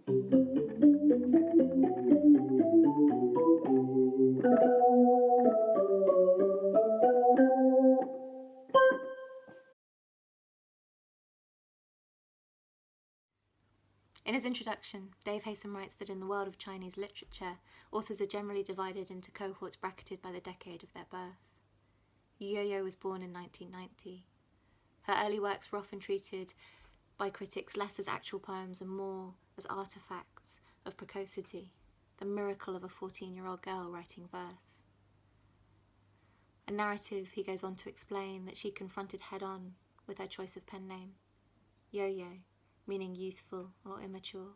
In his introduction, Dave Haysom writes that in the world of Chinese literature, authors are generally divided into cohorts bracketed by the decade of their birth. Yu Yoyo was born in 1990. Her early works were often treated by critics less as actual poems and more as artefacts of precocity, the miracle of a 14-year-old girl writing verse. A narrative, he goes on to explain, that she confronted head-on with her choice of pen name, Yo-Yo, meaning youthful or immature.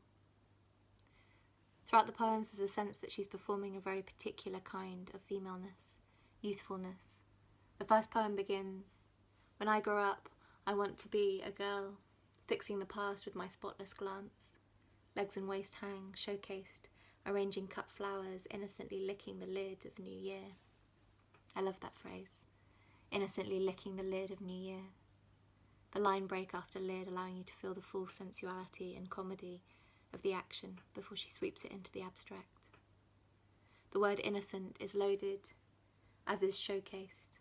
Throughout the poems there's a sense that she's performing a very particular kind of femaleness, youthfulness. The first poem begins, "When I grow up, I want to be a girl, fixing the past with my spotless glance. Legs and waist hang, showcased, arranging cut flowers, innocently licking the lid of New Year." I love that phrase, innocently licking the lid of New Year. The line break after lid, allowing you to feel the full sensuality and comedy of the action before she sweeps it into the abstract. The word innocent is loaded, as is showcased.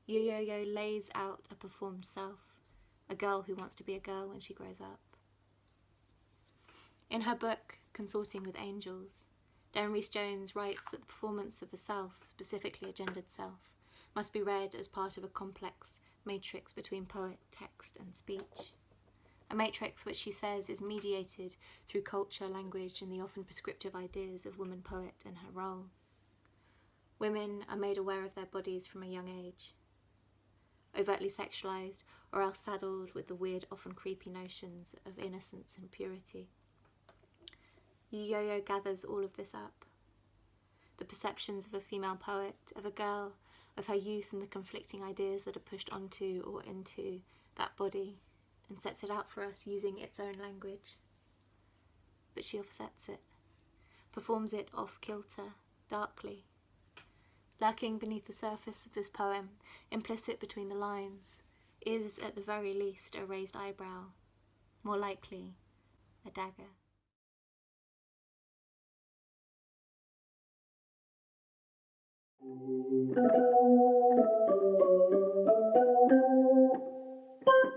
Yu Yoyo lays out a performed self, a girl who wants to be a girl when she grows up. In her book, Consorting with Angels, Darren Rhys-Jones writes that the performance of a self, specifically a gendered self, must be read as part of a complex matrix between poet, text and speech. A matrix which she says is mediated through culture, language and the often prescriptive ideas of woman poet and her role. Women are made aware of their bodies from a young age, overtly sexualised or else saddled with the weird, often creepy notions of innocence and purity. Yu Yoyo gathers all of this up. The perceptions of a female poet, of a girl, of her youth and the conflicting ideas that are pushed onto or into that body, and sets it out for us using its own language. But she offsets it, performs it off-kilter, darkly. Lurking beneath the surface of this poem, implicit between the lines, is at the very least a raised eyebrow, more likely a dagger.